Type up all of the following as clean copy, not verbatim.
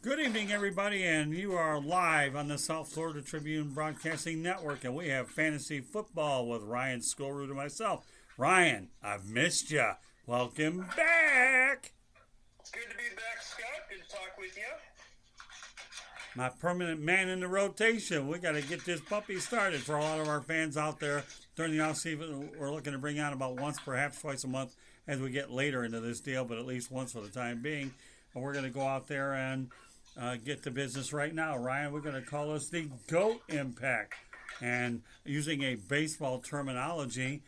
Good evening, everybody, and you are live on the South Florida Tribune Broadcasting Network, and we have fantasy football with Ryan Skolrud and myself. Ryan, I've missed you. Welcome back. It's good to be back, Scott. Good to talk with you. My permanent man in the rotation. We got to get this puppy started for a lot of our fans out there during the offseason. We're looking to bring on about once, perhaps twice a month as we get later into this deal, but at least once for the time being. And we're going to go out there and get to business right now. Ryan, we're going to call this the GOAT Impact. And using a baseball terminology,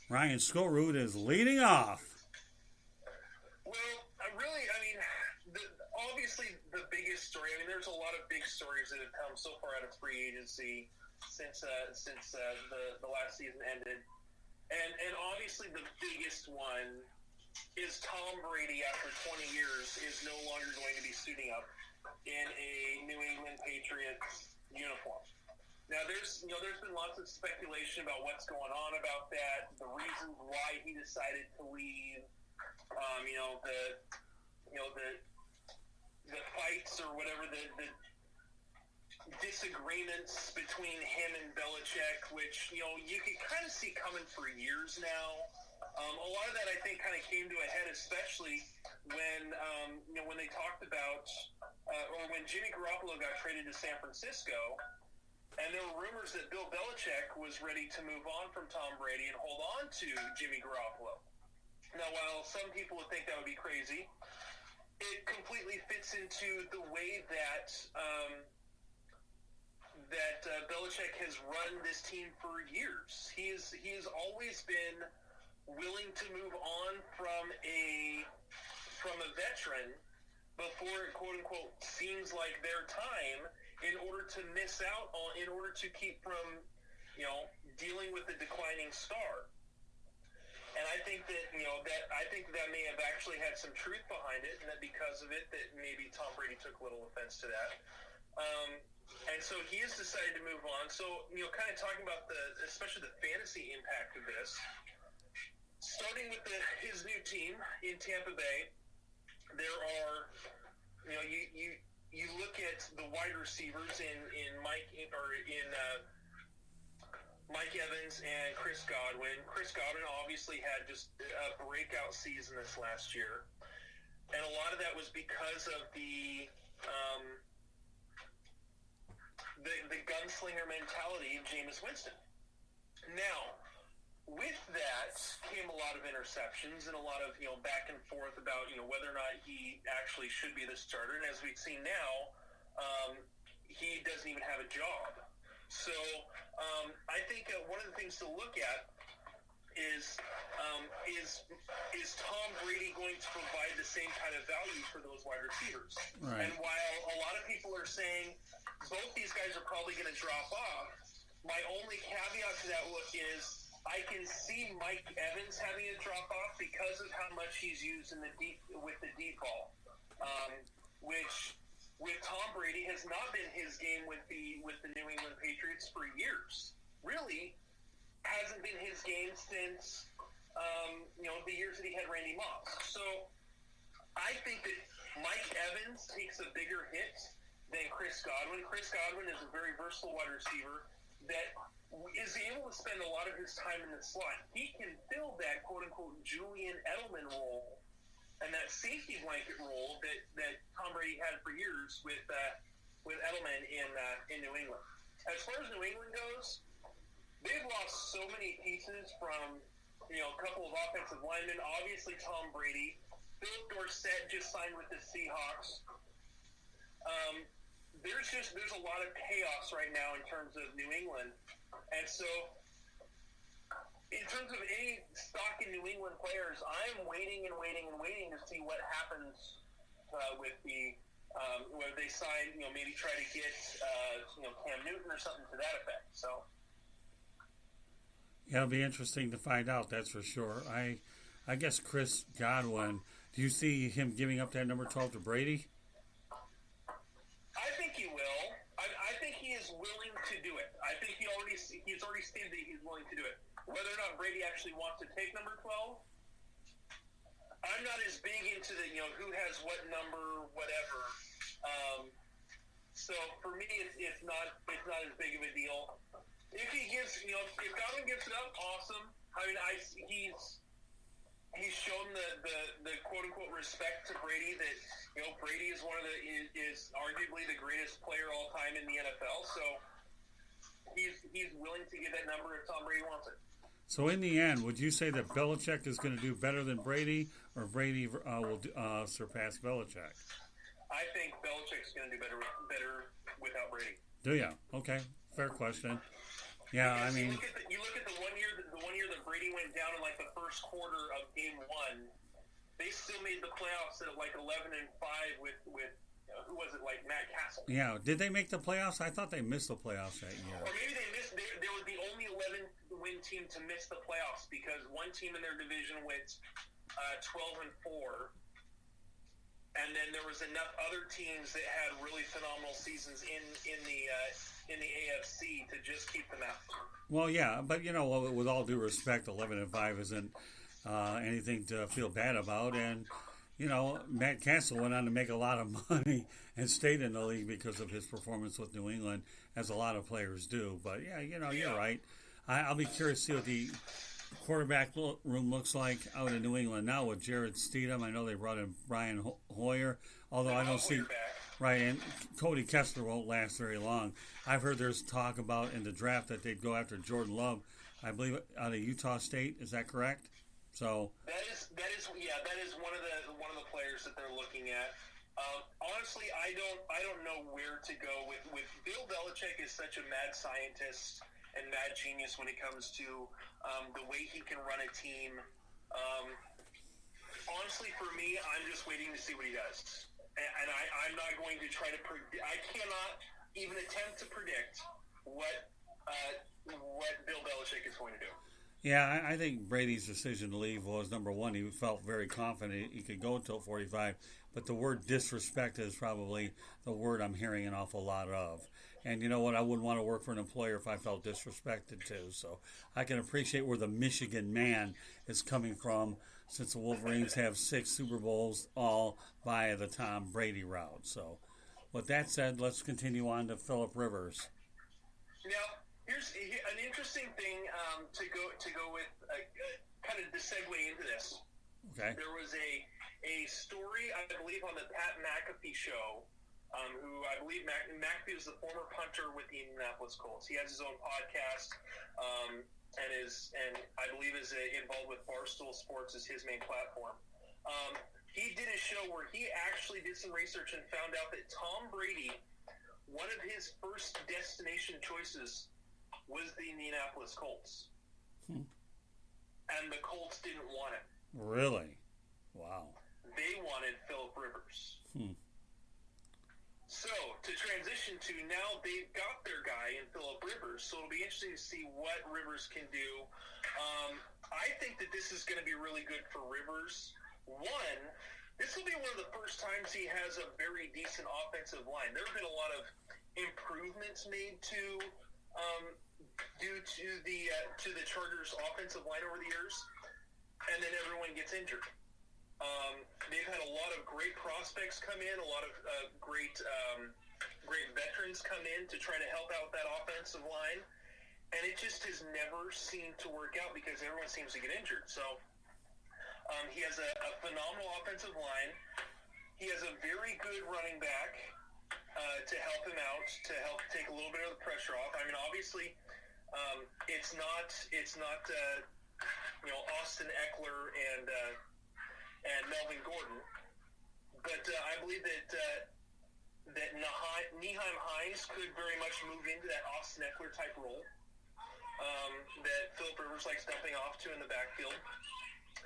Ryan Skolrud is leading off. Well, obviously the biggest story, there's a lot of big stories that have come so far out of free agency since the last season ended. And obviously the biggest one is Tom Brady, after 20 years, is no longer going to be suiting up in a New England Patriots uniform. Now, there's been lots of speculation about what's going on about that, the reasons why he decided to leave, the fights or whatever, the disagreements between him and Belichick, which, you can kind of see coming for years now. A lot of that, I think, kind of came to a head, especially when they talked about, or when Jimmy Garoppolo got traded to San Francisco, and there were rumors that Bill Belichick was ready to move on from Tom Brady and hold on to Jimmy Garoppolo. Now, while some people would think that would be crazy, it completely fits into the way that Belichick has run this team for years. He has always been willing to move on from a veteran before it, quote unquote, seems like their time, in order to miss out on, in order to keep from, dealing with the declining star. And I think that that may have actually had some truth behind it, and that because of it, that maybe Tom Brady took a little offense to that. And so he has decided to move on. So, kind of talking about especially the fantasy impact of this. Starting with his new team in Tampa Bay, there are, you look at the wide receivers in Mike Evans and Chris Godwin. Chris Godwin obviously had just a breakout season this last year, and a lot of that was because of the gunslinger mentality of Jameis Winston. Now, with that came a lot of interceptions and a lot of, back and forth about, whether or not he actually should be the starter. And as we've seen now, he doesn't even have a job. So I think one of the things to look at is Tom Brady going to provide the same kind of value for those wide receivers? Right. And while a lot of people are saying both these guys are probably going to drop off, my only caveat to that look is I can see Mike Evans having a drop off because of how much he's used in the deep ball, which with Tom Brady has not been his game with the New England Patriots for years. Really hasn't been his game since the years that he had Randy Moss. So I think that Mike Evans takes a bigger hit than Chris Godwin. Chris Godwin is a very versatile wide receiver that is able to spend a lot of his time in the slot. He can fill that quote-unquote Julian Edelman role and that safety blanket role that Tom Brady had for years with Edelman in New England. As far as New England goes, they've lost so many pieces from a couple of offensive linemen. Obviously, Tom Brady. Philip Dorsett just signed with the Seahawks. There's a lot of chaos right now in terms of New England. And so, in terms of any stock in New England players, I'm waiting and waiting and waiting to see what happens with whether they sign, maybe try to get, Cam Newton or something to that effect. So, yeah, it'll be interesting to find out. That's for sure. I guess Chris Godwin. Do you see him giving up that number 12 to Brady? I think he will. I think he is willing to do it. I think he's already stated that he's willing to do it. Whether or not Brady actually wants to take number 12, I'm not as big into the, who has what number, whatever. So for me, it's not as big of a deal. If he gives, if Godwin gives it up, awesome. I mean, he's shown the quote unquote respect to Brady that Brady is is arguably the greatest player all time in the NFL. So he's willing to give that number if Tom Brady wants it. So in the end, would you say that Belichick is going to do better than Brady, or Brady will surpass Belichick? I think Belichick's going to do better without Brady. Do you? Okay, fair question. Yeah, because I mean, you look at the one year that Brady went down in like the first quarter of Game 1. They still made the playoffs at like 11-5 with who was it, like Matt Castle? Yeah, did they make the playoffs? I thought they missed the playoffs that year. Or maybe they missed. They were the only 11-win team to miss the playoffs because one team in their division went 12-4. And then there was enough other teams that had really phenomenal seasons in the AFC to just keep them out. Well, yeah, but with all due respect, 11-5 isn't anything to feel bad about. And Matt Castle went on to make a lot of money and stayed in the league because of his performance with New England, as a lot of players do. But yeah, you're right. I'll be curious to see what the quarterback room looks like out in New England now with Jared Stidham. I know they brought in Brian Hoyer, although I don't see right, and Cody Kessler won't last very long. I've heard there's talk about in the draft that they'd go after Jordan Love, I believe, out of Utah State. Is that correct? So that is one of the players that they're looking at. Honestly, I don't know where to go with Bill Belichick is such a mad scientist and mad genius when it comes to the way he can run a team. Honestly, for me, I'm just waiting to see what he does. And I'm not going to try to predict. I cannot even attempt to predict what Bill Belichick is going to do. Yeah, I think Brady's decision to leave was, number one, he felt very confident he could go until 45, but the word disrespect is probably the word I'm hearing an awful lot of. And you know what? I wouldn't want to work for an employer if I felt disrespected too. So I can appreciate where the Michigan man is coming from, since the Wolverines have 6 Super Bowls all via the Tom Brady route. So with that said, let's continue on to Phillip Rivers. Now, here's an interesting thing to go with, kind of to segue into this. Okay. There was a story, I believe, on the Pat McAfee show, who I believe McAfee is the former punter with the Indianapolis Colts. He has his own podcast, and I believe is involved with Barstool Sports as his main platform. He did a show where he actually did some research and found out that Tom Brady, one of his first destination choices was the Indianapolis Colts. And the Colts didn't want him. Really? Wow. They wanted Phillip Rivers. So, to transition to now, they've got their guy in Phillip Rivers, so it'll be interesting to see what Rivers can do. I think that this is going to be really good for Rivers. One, this will be one of the first times he has a very decent offensive line. There have been a lot of improvements made due to the Chargers' offensive line over the years, and then everyone gets injured. They've had a lot of great prospects come in, a lot of great veterans come in to try to help out that offensive line, and it just has never seemed to work out because everyone seems to get injured. So he has a phenomenal offensive line. He has a very good running back to help him out, to help take a little bit of the pressure off. I mean, obviously, it's not Austin Eckler and Melvin Gordon, but I believe that Nyheim Hines could very much move into that Austin Eckler type role that Phillip Rivers likes dumping off to in the backfield.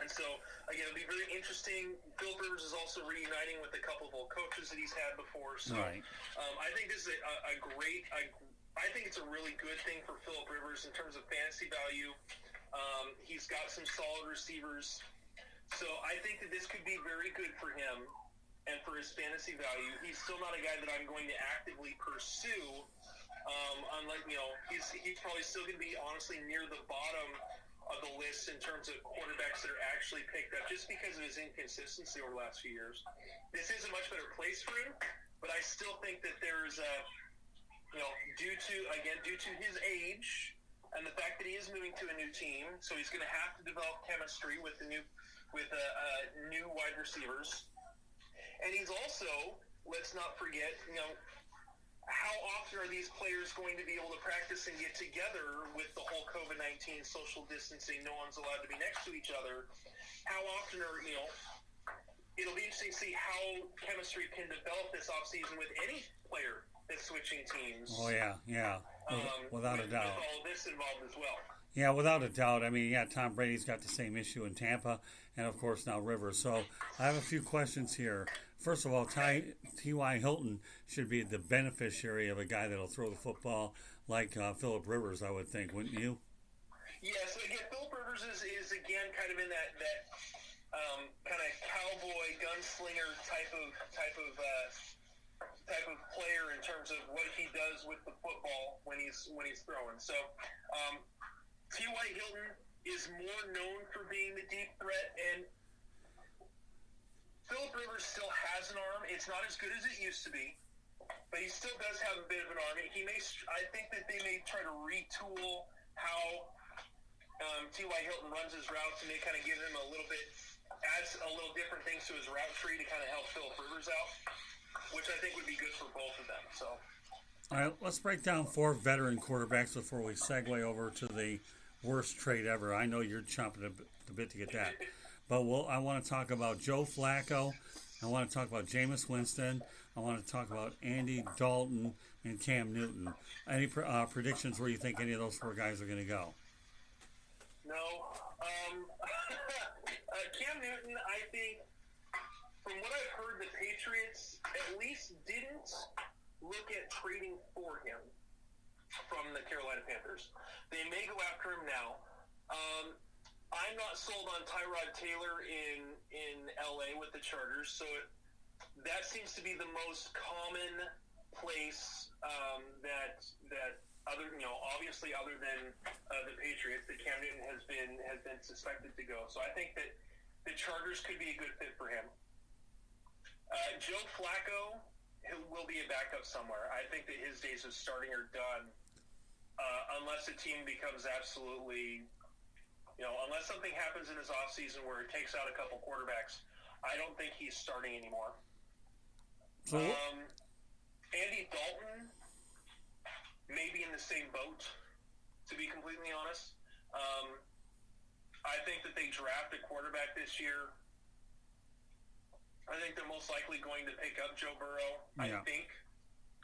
And so, again, it'll be very interesting. Phillip Rivers is also reuniting with a couple of old coaches that he's had before. So right. I think this is a great I think it's a really good thing for Phillip Rivers in terms of fantasy value. He's got some solid receivers. So I think that this could be very good for him and for his fantasy value. He's still not a guy that I'm going to actively pursue. Unlike, he's probably still going to be honestly near the bottom of the list in terms of quarterbacks that are actually picked up just because of his inconsistency over the last few years. This is a much better place for him, but I still think that there's a, due to his age and the fact that he is moving to a new team, so he's going to have to develop chemistry with new wide receivers. And he's also, let's not forget, how often are these players going to be able to practice and get together with the whole COVID-19 social distancing? No one's allowed to be next to each other. How often it'll be interesting to see how chemistry can develop this offseason with any player that's switching teams. Oh, yeah. Without a doubt. With all of this involved as well. Yeah, without a doubt. I mean, Tom Brady's got the same issue in Tampa, and of course now Rivers. So I have a few questions here. First of all, T.Y. Hilton should be the beneficiary of a guy that'll throw the football like Phillip Rivers, I would think, wouldn't you? Yeah, so again, Phillip Rivers is again kind of in that kind of cowboy gunslinger type of player in terms of what he does with the football when he's throwing. So T.Y. Hilton is more known for being the deep threat, and Phillip Rivers still has an arm. It's not as good as it used to be, but he still does have a bit of an arm. I think that they may try to retool how T.Y. Hilton runs his routes, and they kind of give him adds a little different things to his route tree to kind of help Phillip Rivers out, which I think would be good for both of them. So, all right, let's break down 4 veteran quarterbacks before we segue over to the worst trade ever. I know you're chomping a bit to get that. But I want to talk about Joe Flacco. I want to talk about Jameis Winston. I want to talk about Andy Dalton and Cam Newton. Any predictions where you think any of those 4 guys are going to go? No. Cam Newton, I think, from what I've heard, the Patriots at least didn't look at trading for him from the Carolina Panthers. They may go after him now. I'm not sold on Tyrod Taylor in LA with the Chargers, so that seems to be the most common place that obviously other than the Patriots, that Cam Newton has been suspected to go. So I think that the Chargers could be a good fit for him. Joe Flacco will be a backup somewhere. I think that his days of starting are done unless the team becomes absolutely. Unless something happens in his offseason where it takes out a couple quarterbacks, I don't think he's starting anymore. So, Andy Dalton may be in the same boat, to be completely honest. I think that they draft a quarterback this year. I think they're most likely going to pick up Joe Burrow, yeah. I think.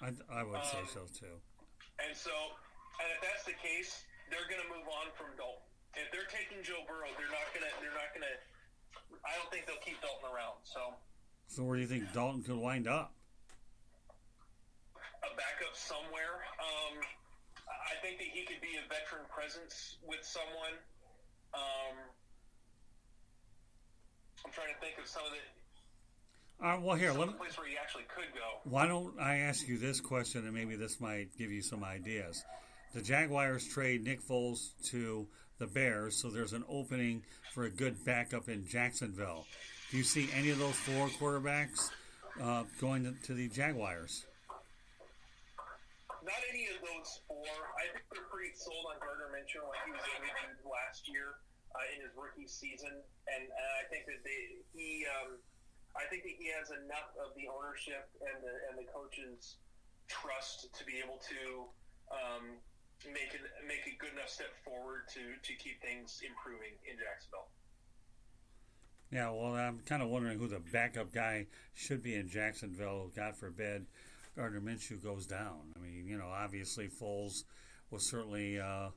I would say so, too. And if that's the case, they're going to move on from Dalton. If they're taking Joe Burrow, they're not gonna. I don't think they'll keep Dalton around. So where do you think Dalton could wind up? A backup somewhere. I think that he could be a veteran presence with someone. I'm trying to think of some of the. Well, here, let me. Place where he actually could go. Why don't I ask you this question, and maybe this might give you some ideas. The Jaguars trade Nick Foles to the Bears, so there's an opening for a good backup in Jacksonville. Do you see any of those 4 quarterbacks going to the Jaguars? Not any of those 4. I think they're pretty sold on Gardner Minshew, like he was interviewed last year in his rookie season, and I think that he has enough of the ownership and the coaches' trust to be able to make a good enough step forward to keep things improving in Jacksonville. Yeah, well, I'm kind of wondering who the backup guy should be in Jacksonville. God forbid Gardner Minshew goes down. I mean, obviously Foles was certainly I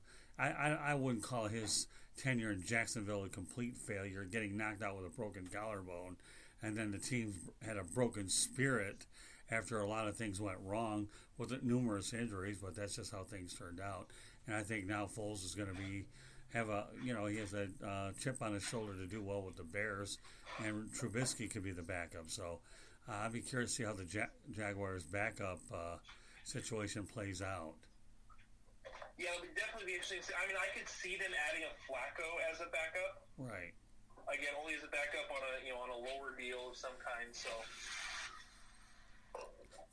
wouldn't call his tenure in Jacksonville a complete failure, getting knocked out with a broken collarbone, and then the team had a broken spirit after a lot of things went wrong with numerous injuries, but that's just how things turned out. And I think now Foles is going to he has a chip on his shoulder to do well with the Bears, and Trubisky could be the backup. So I'd be curious to see how the Jaguars' backup situation plays out. Yeah, it would definitely be interesting. I mean, I could see them adding a Flacco as a backup. Right. Again, only as a backup on a lower deal of some kind. So.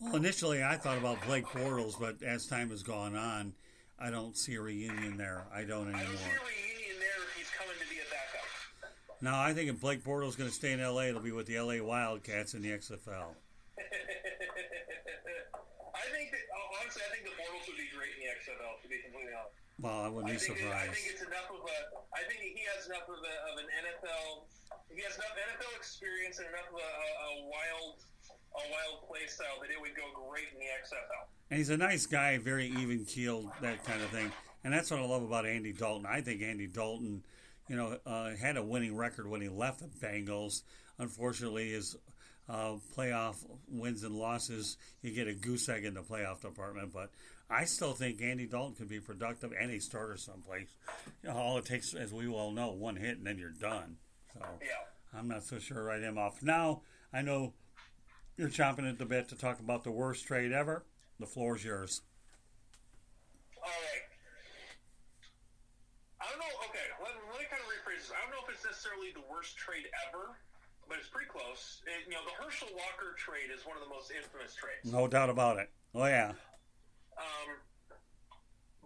Well, initially I thought about Blake Bortles, but as time has gone on, I don't see a reunion there. I don't anymore. I don't see a reunion there if he's coming to be a backup. No, I think if Blake Bortles is going to stay in L.A., it'll be with the L.A. Wildcats in the XFL. Honestly, I think the Bortles would be great in the XFL, to be completely honest. Well, I wouldn't be surprised. I think it's enough of a. I think he has enough of an NFL. He has enough NFL experience and enough of a wild play style that it would go great in the XFL. And he's a nice guy, very even keeled, that kind of thing. And that's what I love about Andy Dalton. I think Andy Dalton, had a winning record when he left the Bengals. Unfortunately, his playoff wins and losses, you get a goose egg in the playoff department. But I still think Andy Dalton could be productive and a starter someplace. All it takes, as we all know, one hit and then you're done. So yeah. I'm not so sure write him off. Now, I know you're chomping at the bit to talk about the worst trade ever. The floor is yours. All right. I don't know. Okay, let me kind of rephrase this. I don't know if it's necessarily the worst trade ever, but it's pretty close. The Herschel Walker trade is one of the most infamous trades. No doubt about it. Oh, yeah.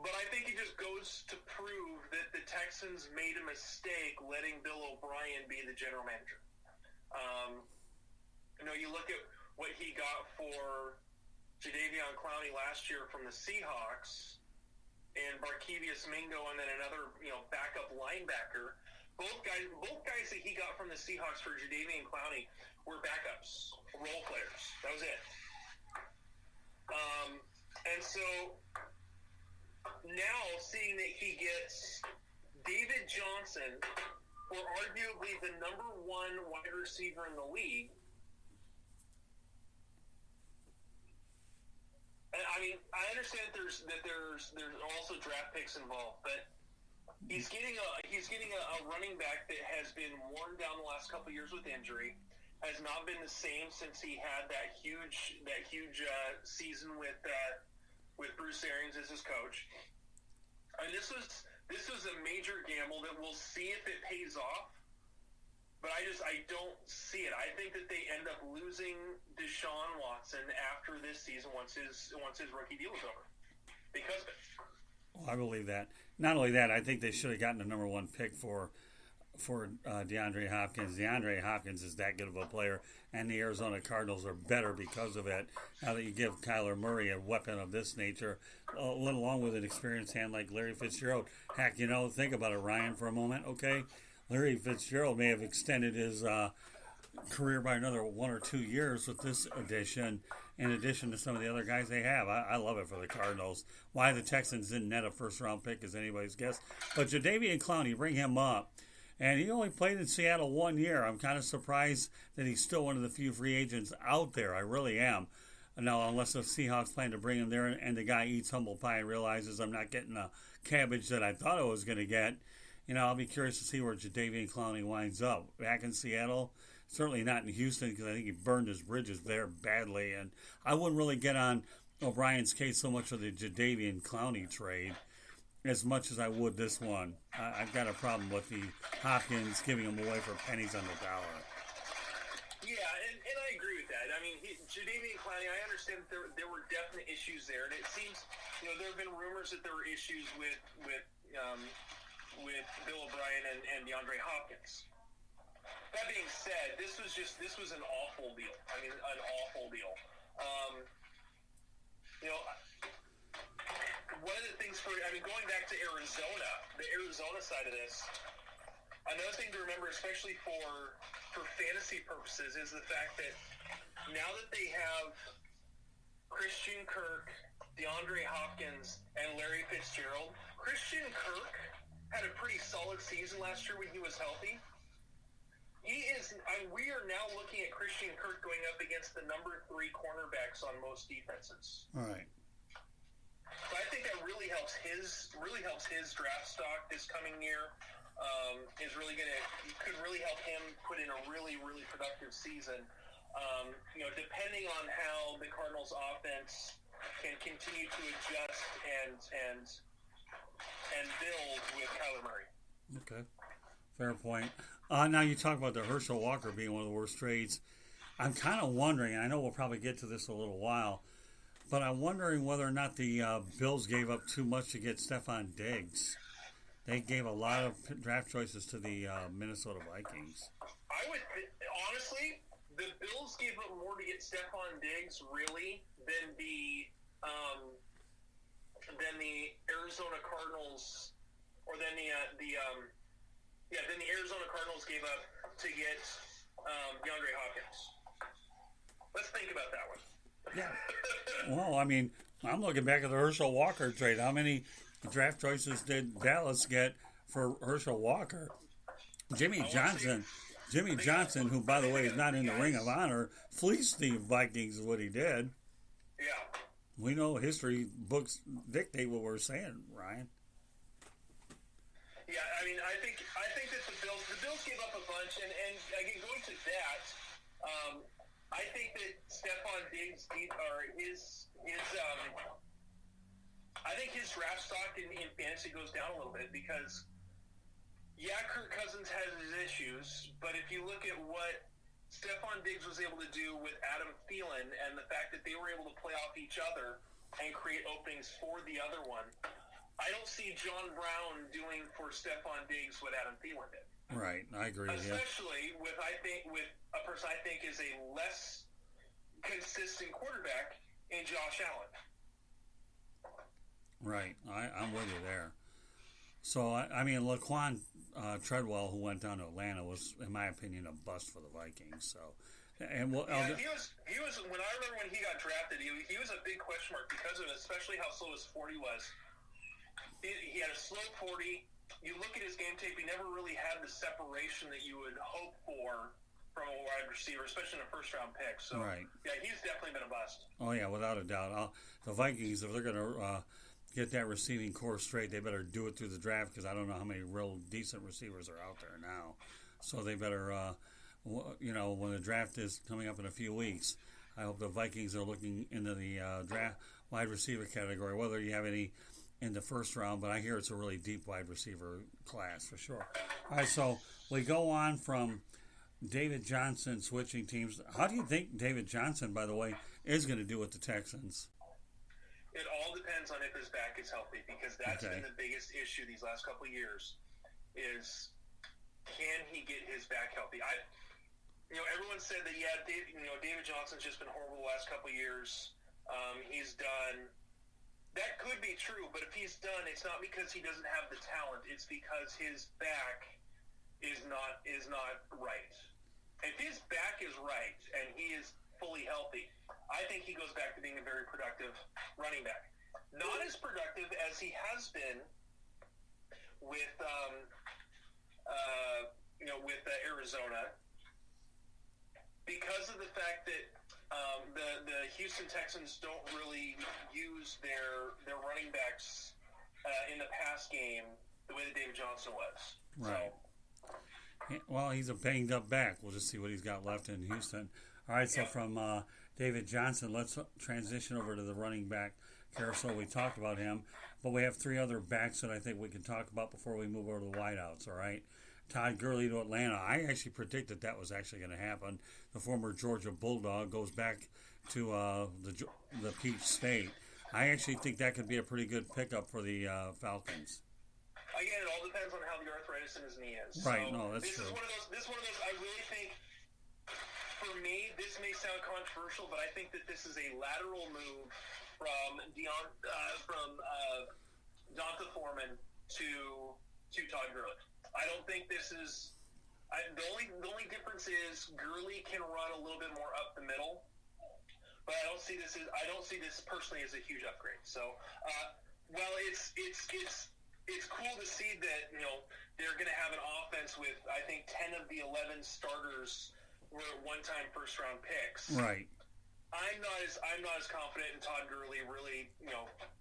But I think it just goes to prove that the Texans made a mistake letting Bill O'Brien be the general manager. You look at what he got for Jadeveon Clowney last year from the Seahawks and Barkevious Mingo and then another, backup linebacker. Both guys that he got from the Seahawks for Jadeveon Clowney were backups, role players. That was it. And so now seeing that he gets David Johnson for arguably the number one wide receiver in the league, I understand there's also draft picks involved, but he's getting a running back that has been worn down the last couple of years with injury, has not been the same since he had that huge season with Bruce Arians as his coach. And this was a major gamble that we'll see if it pays off. But I don't see it. I think that they end up losing Deshaun Watson after this season once his rookie deal is over because of it. Well, I believe that. Not only that, I think they should have gotten the number one pick for DeAndre Hopkins. DeAndre Hopkins is that good of a player, and the Arizona Cardinals are better because of it. Now that you give Kyler Murray a weapon of this nature, along with an experienced hand like Larry Fitzgerald. Heck, think about it, Ryan, for a moment, okay? Larry Fitzgerald may have extended his career by another 1 or 2 years with this addition, in addition to some of the other guys they have. I love it for the Cardinals. Why the Texans didn't net a first-round pick is anybody's guess. But Jadeveon Clowney, bring him up. And he only played in Seattle 1 year. I'm kind of surprised that he's still one of the few free agents out there. I really am. Now, unless the Seahawks plan to bring him there and the guy eats humble pie and realizes I'm not getting the cabbage that I thought I was going to get, I'll be curious to see where Jadeveon Clowney winds up. Back in Seattle, certainly not in Houston because I think he burned his bridges there badly. And I wouldn't really get on O'Brien's case so much for the Jadeveon Clowney trade as much as I would this one. I've got a problem with the Hopkins giving him away for pennies on the dollar. Yeah, and I agree with that. Jadeveon Clowney, I understand that there were definite issues there, and it seems, there have been rumors that there were issues with Bill O'Brien and DeAndre Hopkins. That being said, this was an awful deal. An awful deal. One of the things going back to Arizona, the Arizona side of this, another thing to remember, especially for fantasy purposes, is the fact that now that they have Christian Kirk, DeAndre Hopkins, and Larry Fitzgerald, Christian Kirk had a pretty solid season last year when he was healthy. We are now looking at Christian Kirk going up against the number 3 cornerbacks on most defenses. All right. So I think that really helps his draft stock this coming year. Could really help him put in a really, really productive season. Depending on how the Cardinals' offense can continue to adjust and build with Kyler Murray. Okay, fair point. Now you talk about the Herschel Walker being one of the worst trades. I'm kind of wondering, and I know we'll probably get to this in a little while, but I'm wondering whether or not the Bills gave up too much to get Stephon Diggs. They gave a lot of draft choices to the Minnesota Vikings. I would honestly, the Bills gave up more to get Stephon Diggs, really, than the Arizona Cardinals, or than the Arizona Cardinals gave up to get DeAndre Hopkins. Let's think about that one. Yeah. Well, I mean, I'm looking back at the Herschel Walker trade. How many draft choices did Dallas get for Herschel Walker? Jimmy Johnson, who, by the way, is not in the Ring of Honor, fleeced the Vikings is what he did. Yeah. We know history books dictate what we're saying, Ryan. Yeah, I mean, I think that the Bills gave up a bunch, and again, going to that, I think that Stephon Diggs, I think his draft stock in fantasy goes down a little bit because, yeah, Kirk Cousins has his issues, but if you look at what Stephon Diggs was able to do with Adam Thielen and the fact that they were able to play off each other and create openings for the other one, I don't see John Brown doing for Stephon Diggs what Adam Thielen did. Right, I agree. Especially with a person I think is a less consistent quarterback in Josh Allen. Right, I'm with you there. So I mean, Laquan Treadwell, who went down to Atlanta, was, in my opinion, a bust for the Vikings. So, and he was when I remember when he got drafted, he was a big question mark because of especially how slow his 40 was. He had a slow 40. You look at his game tape, he never really had the separation that you would hope for from a wide receiver, especially in a first-round pick. So, right. Yeah, he's definitely been a bust. Oh, yeah, without a doubt. The Vikings, if they're going to get that receiving core straight, they better do it through the draft because I don't know how many real decent receivers are out there now. So they better, when the draft is coming up in a few weeks, I hope the Vikings are looking into the draft wide receiver category, whether you have any in the first round, but I hear it's a really deep wide receiver class for sure. All right, so we go on from David Johnson switching teams. How do you think David Johnson, by the way, is going to do with the Texans? It all depends on if his back is healthy, because that's been the biggest issue these last couple of years is can he get his back healthy? Everyone said that, David Johnson's just been horrible the last couple of years. He's done. That could be true, but if he's done, it's not because he doesn't have the talent. It's because his back is not right. If his back is right and he is fully healthy, I think he goes back to being a very productive running back. Not as productive as he has been with Arizona, because of the fact that the Houston Texans don't really use their running backs in the pass game the way that David Johnson was. Right. So. Well, he's a banged up back. We'll just see what he's got left in Houston. All right, so from David Johnson, let's transition over to the running back carousel. We talked about him, but we have three other backs that I think we can talk about before we move over to the wideouts, all right? Todd Gurley to Atlanta. I actually predicted that was actually going to happen. The former Georgia Bulldog goes back to the Peach State. I actually think that could be a pretty good pickup for the Falcons. Again, it all depends on how the arthritis in his knee is. Right, so no, that's this true. This is one of those, I really think, for me, this may sound controversial, but I think that this is a lateral move from Donta Foreman to Todd Gurley. I don't think this is. The only difference is Gurley can run a little bit more up the middle, but I don't see this personally as a huge upgrade. So, it's cool to see that they're going to have an offense with, I think, 10 of the 11 starters were one-time first-round picks. Right. I'm not as confident in Todd Gurley really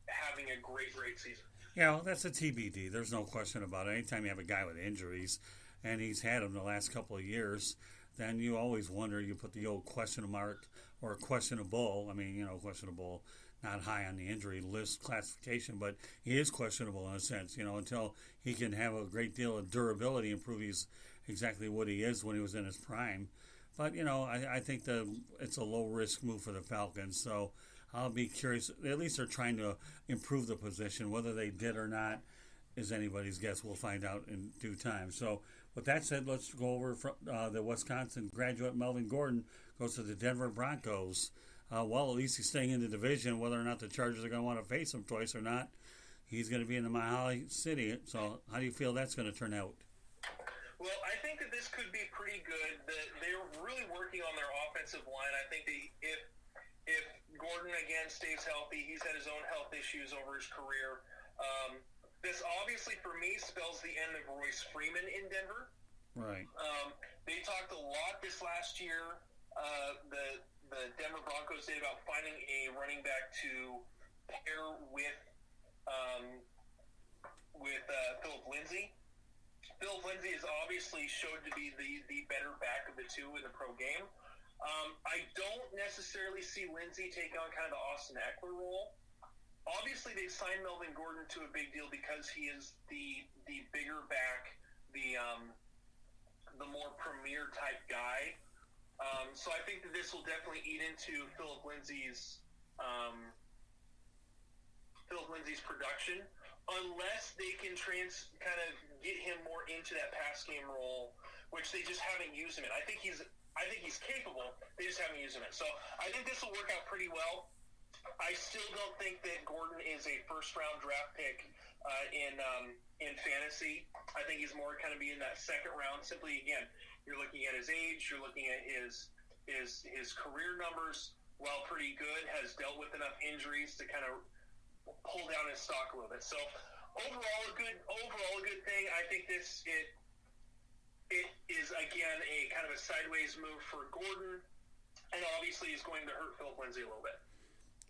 having a great season. Yeah, well, that's a TBD. There's no question about it. Anytime you have a guy with injuries, and he's had them the last couple of years, then you always wonder, you put the old question mark or questionable. I mean, questionable, not high on the injury list classification, but he is questionable in a sense, until he can have a great deal of durability and prove he's exactly what he is when he was in his prime. But, I think it's a low-risk move for the Falcons. So I'll be curious. At least they're trying to improve the position. Whether they did or not is anybody's guess. We'll find out in due time. So with that said, let's go over the Wisconsin graduate Melvin Gordon goes to the Denver Broncos. Well, at least he's staying in the division. Whether or not the Chargers are going to want to face him twice or not, he's going to be in the Mile City. So how do you feel that's going to turn out? Well, I think that this could be pretty good. They're really working on their offensive line. I think if Gordon again stays healthy, he's had his own health issues over his career. This obviously for me spells the end of Royce Freeman in Denver. Right. They talked a lot this last year. The Denver Broncos did about finding a running back to pair with Philip Lindsay. Philip Lindsay is obviously showed to be the better back of the two in the pro game. I don't necessarily see Lindsay take on kind of the Austin Eckler role. Obviously, they've signed Melvin Gordon to a big deal because he is the bigger back, the more premier type guy. So I think that this will definitely eat into Philip Lindsay's production, unless they can kind of get him more into that pass game role, which they just haven't used him in. I think he's capable. They just haven't used him in. So I think this will work out pretty well. I still don't think that Gordon is a first-round draft pick in fantasy. I think he's more kind of be in that second round. Simply, again, you're looking at his age, you're looking at his career numbers. While pretty good, has dealt with enough injuries to kind of pull down his stock a little bit. So overall a good thing. I think it is again a kind of a sideways move for Gordon, and obviously is going to hurt Philip Lindsay a little bit.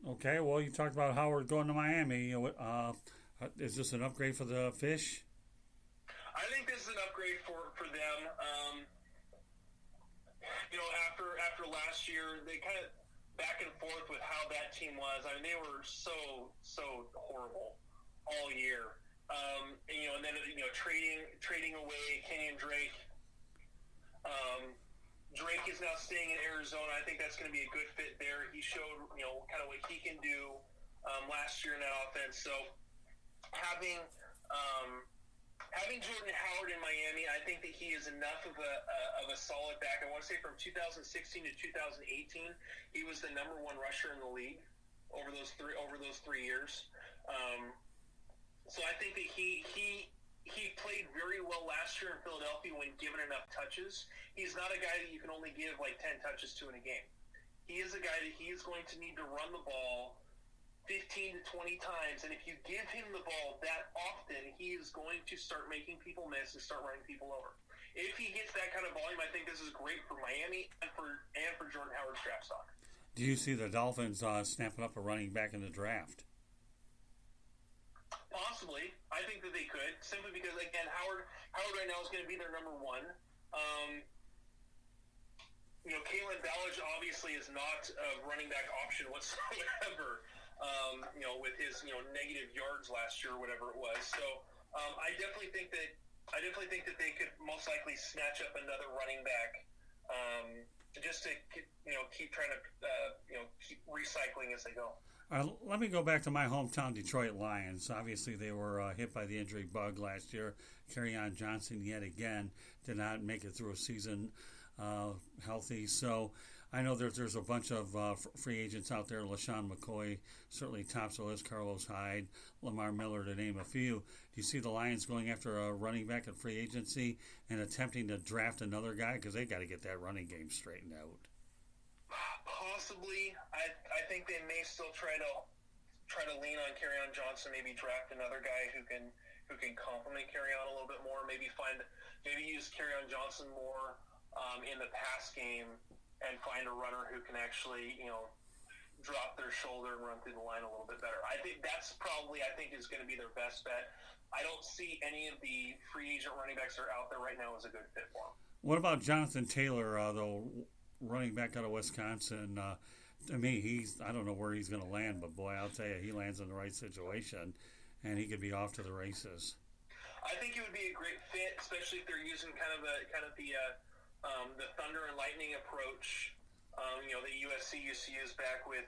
Okay, well, you talked about Howard going to Miami. Is this an upgrade for the Fish? I think this is an upgrade for them. After last year, they kind of back and forth with how that team was. I mean, they were so horrible all year. And then trading away Kenyon Drake. Drake is now staying in Arizona. I think that's going to be a good fit there. He showed, kind of what he can do last year in that offense. So having Jordan Howard in Miami, I think that he is enough of a solid back. I want to say from 2016 to 2018, he was the number one rusher in the league over those 3 years. So I think that he played very well last year in Philadelphia when given enough touches. He's not a guy that you can only give like 10 touches to in a game. He is a guy that he is going to need to run the ball 15 to 20 times, and if you give him the ball that often, he is going to start making people miss and start running people over. If he gets that kind of volume, I think this is great for Miami and for Jordan Howard's draft stock. Do you see the Dolphins snapping up a running back in the draft? Possibly. I think that they could, simply because, again, Howard right now is going to be their number one. Kalen Ballage obviously is not a running back option whatsoever, with his, negative yards last year or whatever it was. So I definitely think that they could most likely snatch up another running back just to, keep trying to, keep recycling as they go. Let me go back to my hometown, Detroit Lions. Obviously, they were hit by the injury bug last year. Kerryon Johnson, yet again, did not make it through a season healthy. So I know there's a bunch of free agents out there. LaShawn McCoy certainly tops the list. Carlos Hyde, Lamar Miller, to name a few. Do you see the Lions going after a running back in free agency and attempting to draft another guy? Because they got to get that running game straightened out. Possibly. I think they may still try to lean on Kerryon Johnson, maybe draft another guy who can complement Kerryon a little bit more, maybe use Kerryon Johnson more in the pass game and find a runner who can actually, drop their shoulder and run through the line a little bit better. I think that's probably is going to be their best bet. I don't see any of the free agent running backs that are out there right now as a good fit for them. What about Jonathan Taylor, though, running back out of Wisconsin? To me, I don't know where he's going to land, but boy, I'll tell you, he lands in the right situation, and he could be off to the races. I think it would be a great fit, especially if they're using kind of the the thunder and lightning approach, that USC used to use back with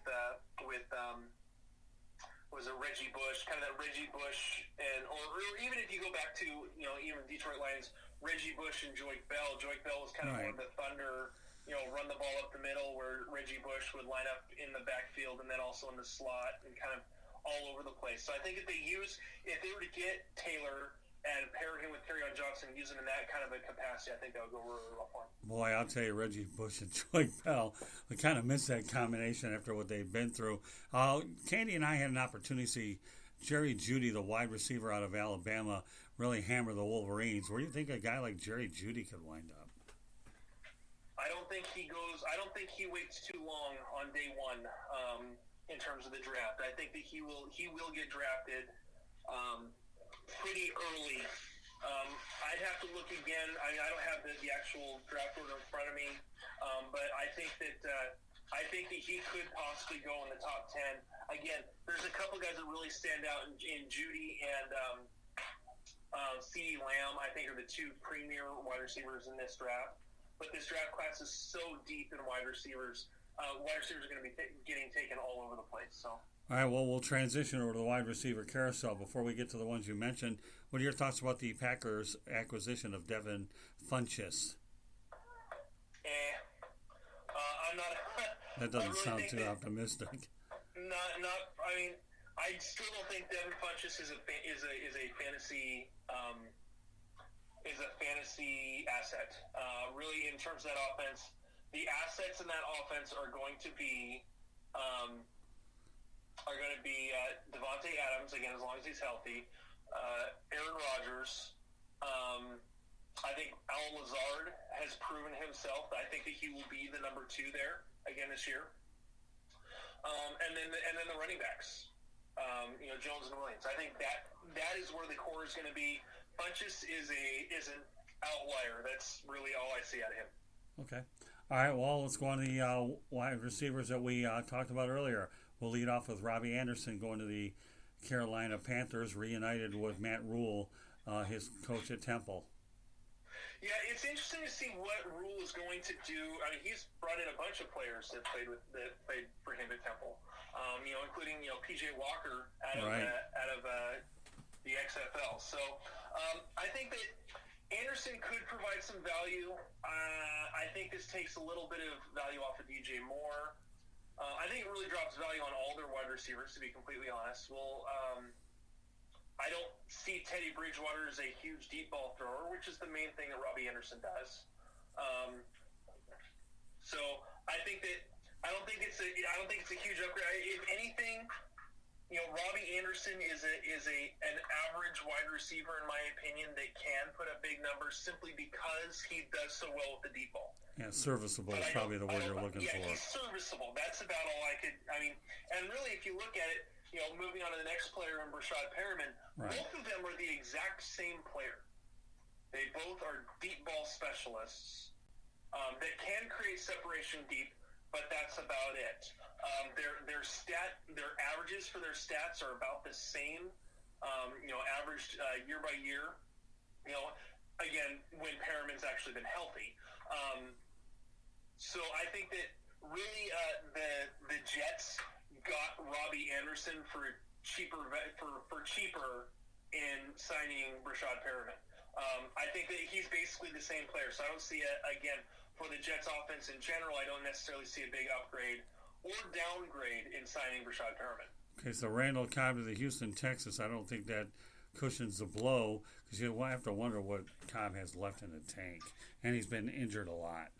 was it Reggie Bush, kind of that Reggie Bush, or even if you go back to even Detroit Lions, Reggie Bush and Joik Bell. Joik Bell was kind of more of the thunder, run the ball up the middle, where Reggie Bush would line up in the backfield and then also in the slot and kind of all over the place. So I think if they were to get Taylor and pair him with Kerryon Johnson, use him in that kind of a capacity, I think that would go really well for him. Boy, I'll tell you, Reggie Bush and Joik Bell, we kind of missed that combination after what they've been through. Candy and I had an opportunity to see Jerry Jeudy, the wide receiver out of Alabama, really hammer the Wolverines. Where do you think a guy like Jerry Jeudy could wind up? I don't think he waits too long on day one in terms of the draft. I think that he will get drafted pretty early. I'd have to look again. I don't have the actual draft order in front of me, but I think that he could possibly go in the top 10. Again, there's a couple guys that really stand out in Jeudy and CeeDee Lamb. I think are the two premier wide receivers in this draft. But this draft class is so deep in wide receivers. Wide receivers are going to be getting taken all over the place. So. All right, well, we'll transition over to the wide receiver carousel. Before we get to the ones you mentioned, what are your thoughts about the Packers' acquisition of Devin Funchess? I'm not. That doesn't sound too optimistic. I still don't think Devin Funchess is a fantasy asset. Really, in terms of that offense, the assets in that offense are going to be Devontae Adams, again, as long as he's healthy, Aaron Rodgers. I think Al Lazard has proven himself. I think that he will be the number 2 there again this year. And then the running backs, Jones and Williams. I think that is where the core is going to be. Funchess is an outlier. That's really all I see out of him. Okay. All right, well, let's go on to the wide receivers that we talked about earlier. We'll lead off with Robbie Anderson going to the Carolina Panthers, reunited with Matt Rule, his coach at Temple. Yeah, it's interesting to see what Rule is going to do. I mean, he's brought in a bunch of players that played for him at Temple, including PJ Walker out of the XFL. So I think that Anderson could provide some value. I think this takes a little bit of value off of DJ Moore. I think it really drops value on all their wide receivers, to be completely honest. Well, I don't see Teddy Bridgewater as a huge deep ball thrower, which is the main thing that Robbie Anderson does. So I don't think it's a huge upgrade. If anything, Robbie Anderson is an average wide receiver, in my opinion, that can put up big numbers simply because he does so well with the deep ball. Yeah, serviceable is probably the word you're looking for. Yeah, he's serviceable. That's about all I could. And really, if you look at it, moving on to the next player, Brashad Perriman, both of them are the exact same player. They both are deep ball specialists that can create separation deep, but that's about it. Their averages for their stats are about the same, averaged year by year. Again, when Perriman's actually been healthy. So I think that really the Jets got Robbie Anderson for cheaper in signing Brashad Perriman. I think that he's basically the same player. So I don't see again, for the Jets offense in general, I don't necessarily see a big upgrade or downgrade in signing Brashad Perriman. Okay, so Randall Cobb to the Houston Texans. I don't think that cushions the blow because you have to wonder what Cobb has left in the tank. And he's been injured a lot.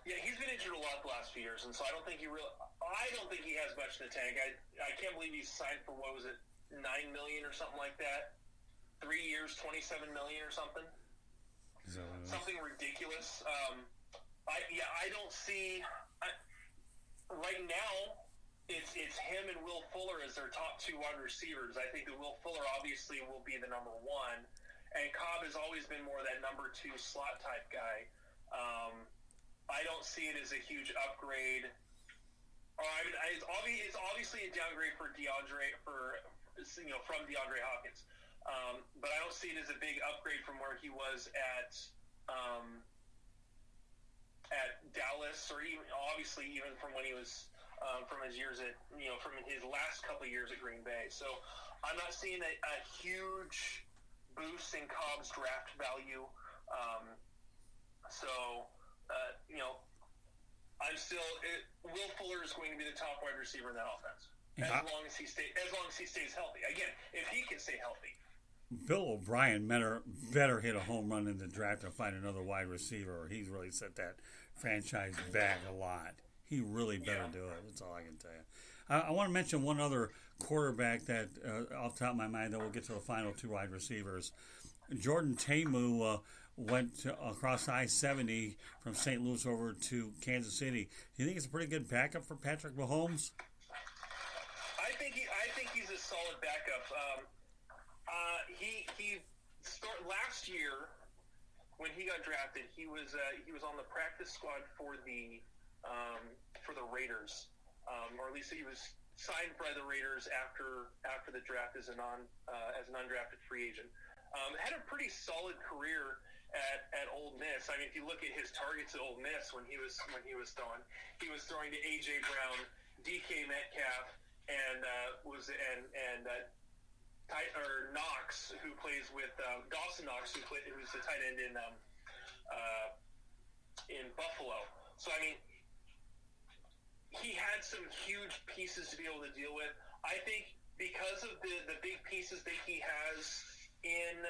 Yeah, he's been injured a lot the last few years, and so I don't think he has much in the tank. I can't believe he signed for, what was it, $9 million or something like that? 3 years, $27 million or something? Something ridiculous. I don't see right now it's him and Will Fuller as their top 2 wide receivers. I think that Will Fuller obviously will be the number 1, and Cobb has always been more that number 2 slot type guy. I don't see it as a huge upgrade. It's obviously a downgrade for from DeAndre Hopkins, but I don't see it as a big upgrade from where he was at at Dallas, or even obviously even from when he was from his years at from his last couple of years at Green Bay. So I'm not seeing a huge boost in Cobb's draft value. I'm still. Will Fuller is going to be the top wide receiver in that offense as long as he stays healthy. Again, if he can stay healthy. Bill O'Brien better hit a home run in the draft and find another wide receiver, or he's really set that franchise back a lot. He really better do it. That's all I can tell you. I want to mention one other quarterback that, off the top of my mind, that we'll get to the final two wide receivers. Jordan Tamu went across I-70 from St. Louis over to Kansas City. Do you think it's a pretty good backup for Patrick Mahomes? I think he's a solid backup. He last year when he got drafted, he was on the practice squad for the Raiders, or at least he was signed by the Raiders after the draft as an undrafted free agent. Had a pretty solid career at Ole Miss. I mean, if you look at his targets at Ole Miss when he was throwing to A.J. Brown, D.K. Metcalf, and Knox, who plays with Dawson Knox, who's the tight end in Buffalo. So I mean, he had some huge pieces to be able to deal with. I think because of the big pieces that he has in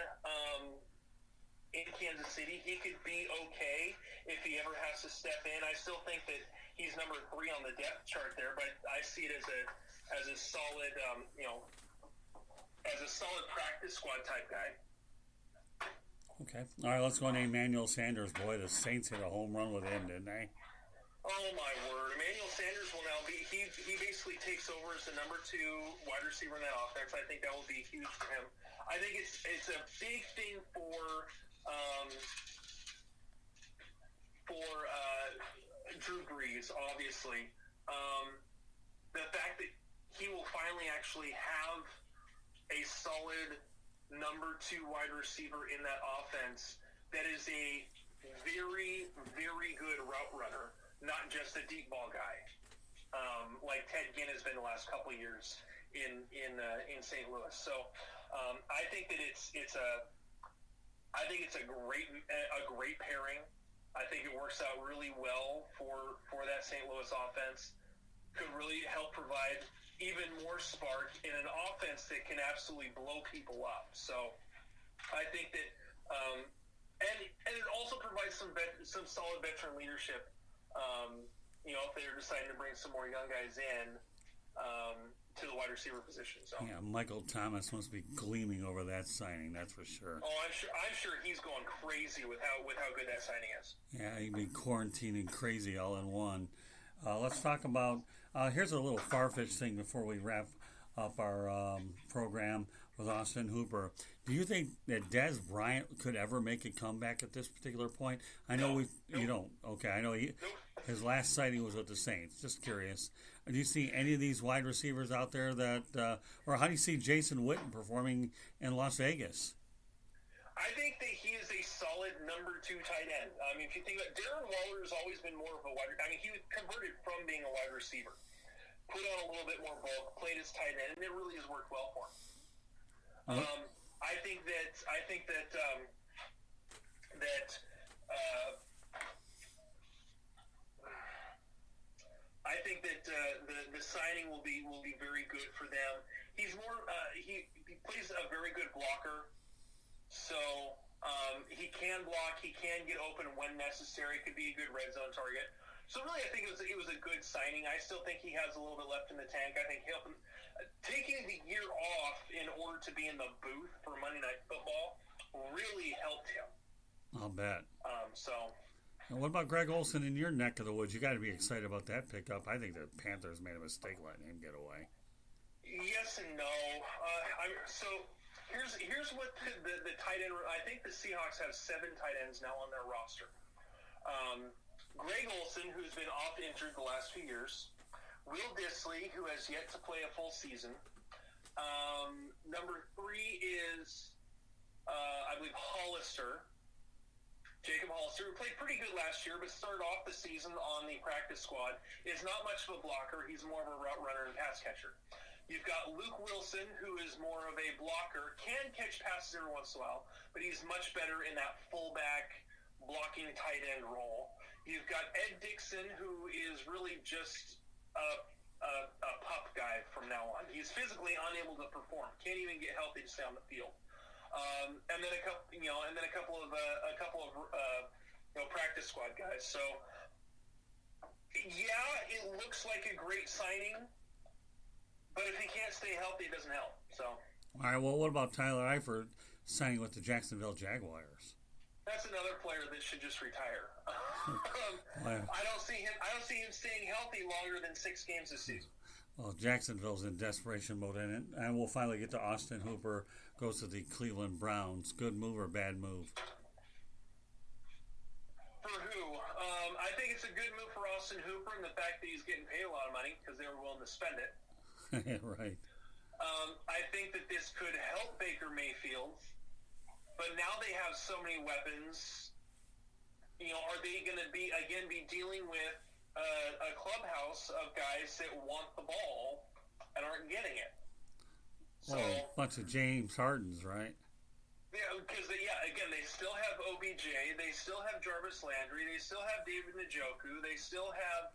Kansas City, he could be okay if he ever has to step in. I still think that he's number 3 on the depth chart there, but I see it as a solid, as a solid practice squad type guy. Okay. All right, let's go to Emmanuel Sanders. Boy, the Saints hit a home run with him, didn't they? Oh, my word. Emmanuel Sanders will now be – he basically takes over as the number 2 wide receiver in that offense. I think that will be huge for him. I think it's a big thing for Drew Brees, obviously. The fact that he will finally actually have a solid number 2 wide receiver in that offense that is a very, very good route runner, not just a deep ball guy, like Ted Ginn has been the last couple of years in St. Louis. So I think that it's a great pairing. I think it works out really well for that St. Louis offense. Could really help provide even more spark in an offense that can absolutely blow people up. So I think that, and it also provides some solid veteran leadership. If they're deciding to bring some more young guys in to the wide receiver position. So yeah, Michael Thomas must be gleaming over that signing. That's for sure. Oh, I'm sure he's going crazy with how good that signing is. Yeah, he'd be quarantining crazy all in one. Let's talk about. Here's a little far-fetched thing before we wrap up our program with Austin Hooper. Do you think that Dez Bryant could ever make a comeback at this particular point? I know you don't. Okay, I know his last sighting was with the Saints. Just curious. Do you see any of these wide receivers out there that, or how do you see Jason Witten performing in Las Vegas? I think that he is a solid number 2 tight end. I mean, if you think about it, Darren Waller has always been more of a wide. I mean, he was converted from being a wide receiver, put on a little bit more bulk, played as tight end, and it really has worked well for him. I think that the signing will be very good for them. He's more he plays a very good blocker, so he can block, he can get open when necessary. Could be a good red zone target. So really, I think it was a good signing. I still think he has a little bit left in the tank. I think taking the year off in order to be in the booth for Monday Night Football really helped him. I'll bet. And what about Greg Olsen in your neck of the woods? You got to be excited about that pickup. I think the Panthers made a mistake letting him get away. Yes and no. So here's what the tight end. I think the Seahawks have 7 tight ends now on their roster. Greg Olsen, who's been off injured the last few years. Will Dissly, who has yet to play a full season. Number 3 is, I believe, Hollister. Jacob Hollister, who played pretty good last year, but started off the season on the practice squad, is not much of a blocker. He's more of a route runner and pass catcher. You've got Luke Wilson, who is more of a blocker, can catch passes every once in a while, but he's much better in that fullback blocking tight end role. You've got Ed Dixon, who is really just a pup guy from now on. He's physically unable to perform, can't even get healthy to stay on the field. And then a couple of practice squad guys. So, yeah, it looks like a great signing, but if he can't stay healthy, it doesn't help. So, all right. Well, what about Tyler Eifert signing with the Jacksonville Jaguars? That's another player that should just retire. I don't see him staying healthy longer than 6 games this season. Well, Jacksonville's in desperation mode, and we'll finally get to Austin Hooper. Goes to the Cleveland Browns. Good move or bad move? For who? I think it's a good move for Austin Hooper, and the fact that he's getting paid a lot of money because they were willing to spend it. Right. I think that this could help Baker Mayfield, but now they have so many weapons. Are they going to be dealing with a clubhouse of guys that want the ball and aren't getting it? So, a bunch of James Hardens, right? Yeah, because they still have OBJ, they still have Jarvis Landry, they still have David Njoku, they still have,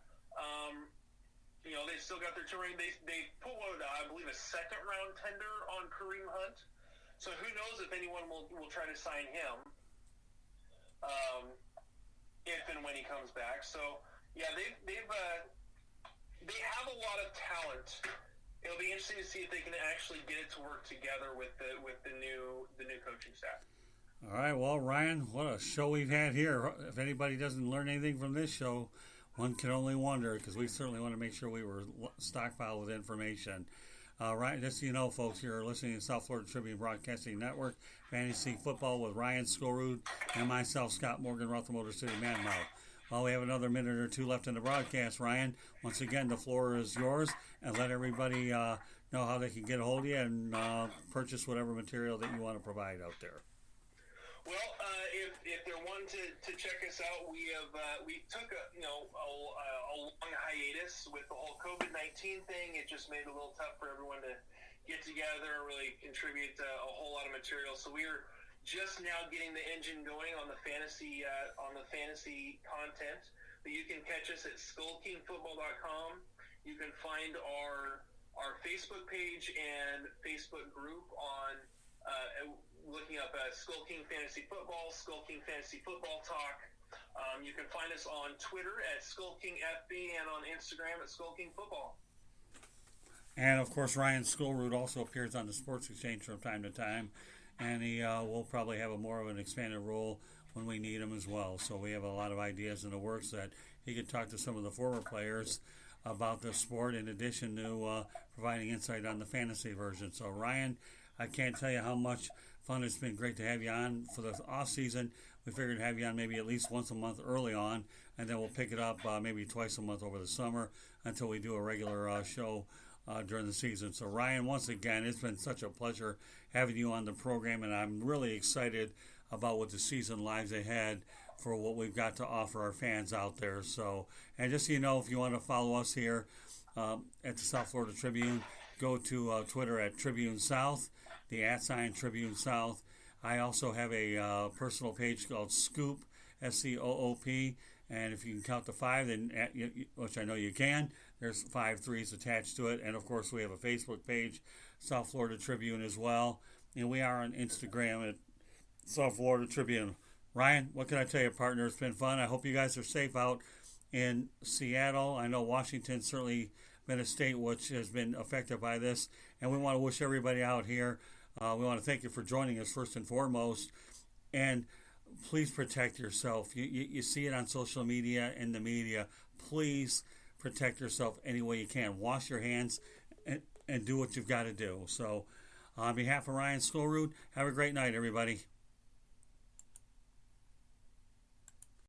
they still got their touring. They pulled, I believe, a second-round tender on Kareem Hunt. So who knows if anyone will try to sign him, if and when he comes back. So yeah, they have a lot of talent. It'll be interesting to see if they can actually get it to work together with the new coaching staff. All right, well, Ryan, what a show we've had here. If anybody doesn't learn anything from this show, one can only wonder, because we certainly want to make sure we were stockpiled with information. Ryan, just so you know, folks, you're listening to South Florida Tribune Broadcasting Network, Fantasy Football with Ryan Skolrud and myself, Scott Morgan, Rutherford Motor City Manmouth. Well, we have another minute or two left in the broadcast, Ryan. Once again, the floor is yours, and let everybody know how they can get a hold of you and purchase whatever material that you want to provide out there. Well, if they're wanting to check us out, we took a long hiatus with the whole COVID-19 thing. It just made it a little tough for everyone to get together and really contribute a whole lot of material. So we're just now getting the engine going on the fantasy content. But you can catch us at SkullKingFootball.com. You can find our Facebook page and Facebook group on looking up Skull King Fantasy Football, Skull King Fantasy Football Talk. You can find us on Twitter at Skull King FB and on Instagram at Skull King Football. And of course, Ryan Skolrud also appears on the Sports Exchange from time to time. And he will probably have more of an expanded role when we need him as well. So we have a lot of ideas in the works that he could talk to some of the former players about the sport in addition to providing insight on the fantasy version. So, Ryan, I can't tell you how much fun it's been. Great to have you on for the off season. We figured to have you on maybe at least once a month early on, and then we'll pick it up maybe twice a month over the summer until we do a regular show during the season. So, Ryan, once again, it's been such a pleasure having you on the program, and I'm really excited about what the season lies ahead for what we've got to offer our fans out there. So, and just so you know, if you want to follow us here at the South Florida Tribune, go to Twitter at Tribune South, the @ Tribune South. I also have a personal page called Scoop, SCOOP, and if you can count to 5, then which I know you can, there's 5 threes attached to it. And of course, we have a Facebook page, South Florida Tribune as well. And we are on Instagram at South Florida Tribune. Ryan, what can I tell you, partner? It's been fun. I hope you guys are safe out in Seattle. I know Washington's certainly been a state which has been affected by this. And we want to wish everybody out here, we want to thank you for joining us first and foremost. And please protect yourself. You see it on social media and the media. Please protect yourself any way you can. Wash your hands and do what you've got to do. So on behalf of Ryan Skolrud, have a great night, everybody.